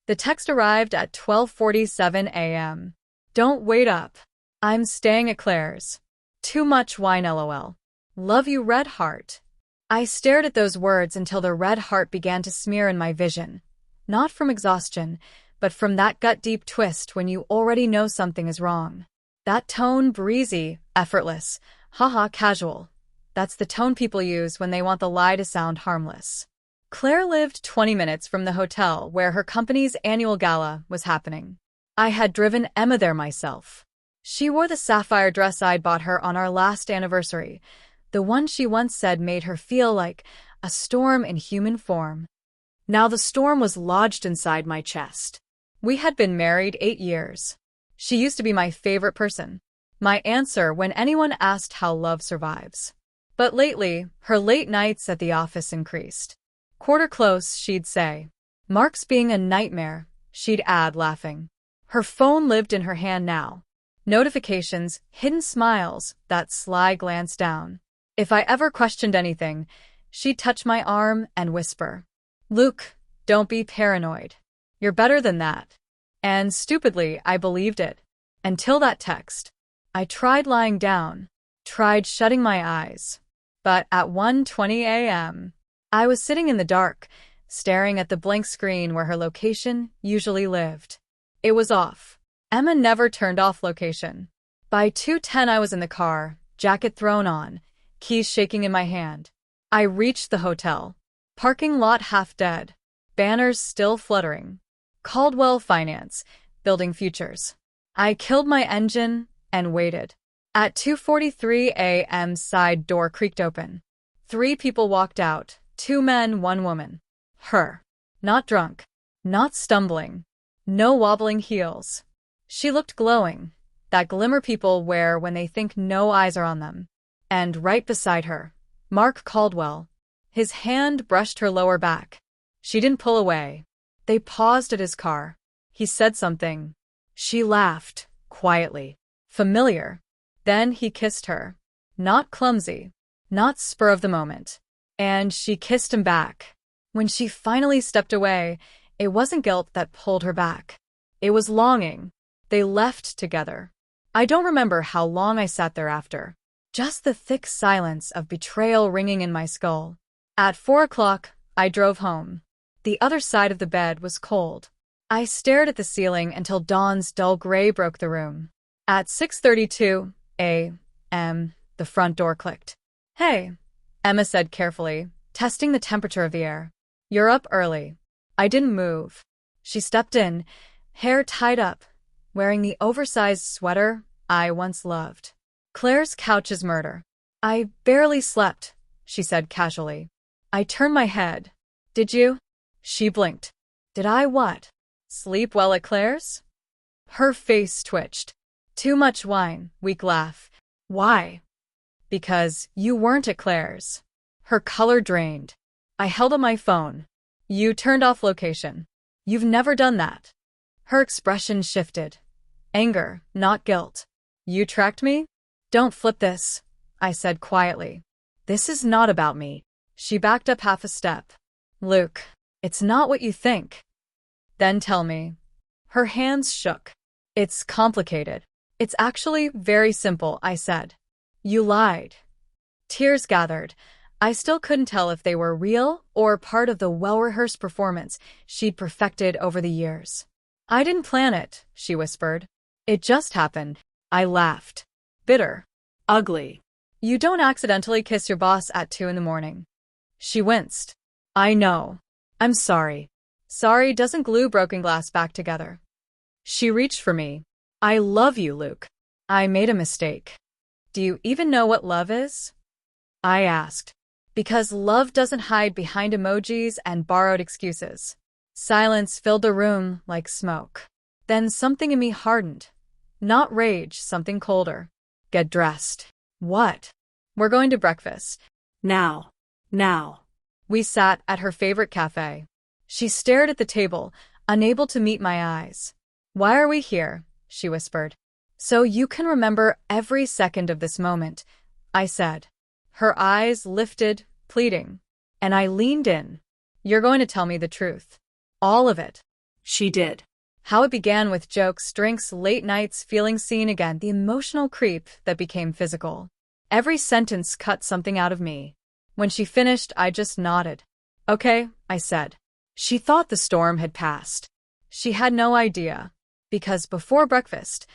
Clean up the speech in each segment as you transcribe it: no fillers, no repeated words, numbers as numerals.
The text arrived at 12:47 a.m. Don't wait up. I'm staying at Claire's. Too much wine lol. Love you red heart. I stared at those words until the red heart began to smear in my vision. Not from exhaustion, but from that gut-deep twist when you already know something is wrong. That tone, breezy, effortless, haha, casual. That's the tone people use when they want the lie to sound harmless. Claire lived 20 minutes from the hotel where her company's annual gala was happening. I had driven Emma there myself. She wore the sapphire dress I'd bought her on our last anniversary, the one she once said made her feel like a storm in human form. Now the storm was lodged inside my chest. We had been married 8 years. She used to be my favorite person, my answer when anyone asked how love survives. But lately, her late nights at the office increased. Quarter close, she'd say. Mark's being a nightmare, she'd add, laughing. Her phone lived in her hand now. Notifications, hidden smiles, that sly glance down. If I ever questioned anything, she'd touch my arm and whisper, "Luke, don't be paranoid. You're better than that." And stupidly, I believed it. Until that text. I tried lying down, tried shutting my eyes. But at 1:20 a.m., I was sitting in the dark, staring at the blank screen where her location usually lived. It was off. Emma never turned off location. By 2:10 I was in the car, jacket thrown on, keys shaking in my hand. I reached the hotel. Parking lot half dead. Banners still fluttering. Caldwell Finance, building futures. I killed my engine and waited. At 2:43 a.m. side door creaked open. 3 people walked out, 2 men, 1 woman. Her. Not drunk. Not stumbling. No wobbling heels. She looked glowing, that glimmer people wear when they think no eyes are on them. And right beside her, Mark Caldwell. His hand brushed her lower back. She didn't pull away. They paused at his car. He said something. She laughed, quietly. Familiar. Then he kissed her. Not clumsy. Not spur of the moment. And she kissed him back. When she finally stepped away, it wasn't guilt that pulled her back. It was longing. They left together. I don't remember how long I sat there after. Just the thick silence of betrayal ringing in my skull. At 4 o'clock, I drove home. The other side of the bed was cold. I stared at the ceiling until dawn's dull gray broke the room. At 6:32 a.m., the front door clicked. "Hey," Emma said carefully, testing the temperature of the air. "You're up early." I didn't move. She stepped in, hair tied up, wearing the oversized sweater I once loved. "Claire's couch is murder." "I barely slept," she said casually. I turned my head. "Did you?" She blinked. "Did I what? Sleep well at Claire's?" Her face twitched. "Too much wine," weak laugh. "Why?" "Because you weren't at Claire's." Her color drained. I held up my phone. "You turned off location. You've never done that." Her expression shifted. Anger, not guilt. "You tracked me?" "Don't flip this," I said quietly. "This is not about me." She backed up half a step. "Luke, it's not what you think." "Then tell me." Her hands shook. "It's complicated." "It's actually very simple," I said. "You lied." Tears gathered. I still couldn't tell if they were real or part of the well-rehearsed performance she'd perfected over the years. "I didn't plan it," she whispered. "It just happened." I laughed. Bitter. Ugly. "You don't accidentally kiss your boss at 2 in the morning." She winced. "I know. I'm sorry." Sorry doesn't glue broken glass back together. She reached for me. "I love you, Luke. I made a mistake." "Do you even know what love is?" I asked. Because love doesn't hide behind emojis and borrowed excuses. Silence filled the room like smoke. Then something in me hardened. Not rage, something colder. "Get dressed." "What?" "We're going to breakfast." "Now." "Now." We sat at her favorite cafe. She stared at the table, unable to meet my eyes. "Why are we here?" she whispered. "So you can remember every second of this moment," I said. Her eyes lifted, pleading. And I leaned in. "You're going to tell me the truth. All of it." She did. How it began with jokes, drinks, late nights, feeling seen again, the emotional creep that became physical. Every sentence cut something out of me. When she finished, I just nodded. Okay, I said. She thought the storm had passed. She had no idea. Because before breakfast,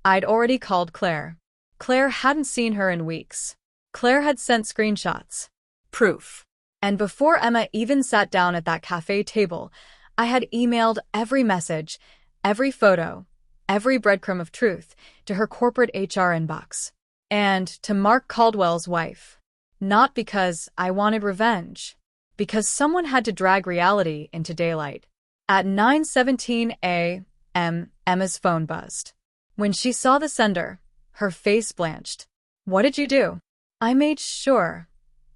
I'd already called Claire. Claire hadn't seen her in weeks. Claire had sent screenshots. Proof. And before Emma even sat down at that cafe table, I had emailed every message, every photo, every breadcrumb of truth to her corporate HR inbox. And to Mark Caldwell's wife. Not because I wanted revenge. Because someone had to drag reality into daylight. At 9:17 a.m., Emma's phone buzzed. When she saw the sender, her face blanched. What did you do? I made sure,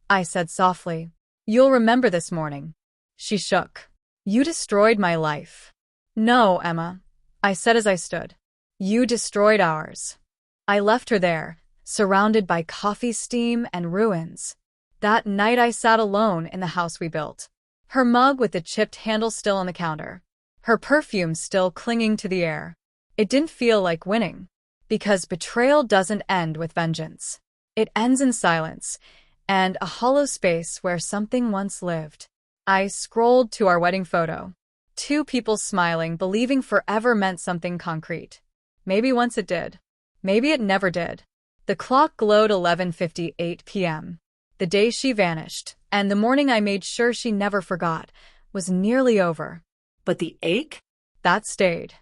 I said softly. You'll remember this morning. She shook. You destroyed my life. No, Emma, I said as I stood. You destroyed ours. I left her there, surrounded by coffee steam and ruins. That night I sat alone in the house we built. Her mug with the chipped handle still on the counter. Her perfume still clinging to the air. It didn't feel like winning. Because betrayal doesn't end with vengeance. It ends in silence, and a hollow space where something once lived. I scrolled to our wedding photo. 2 people smiling, believing forever meant something concrete. Maybe once it did. Maybe it never did. The clock glowed 11:58 p.m. The day she vanished, and the morning I made sure she never forgot, was nearly over. But the ache? That stayed.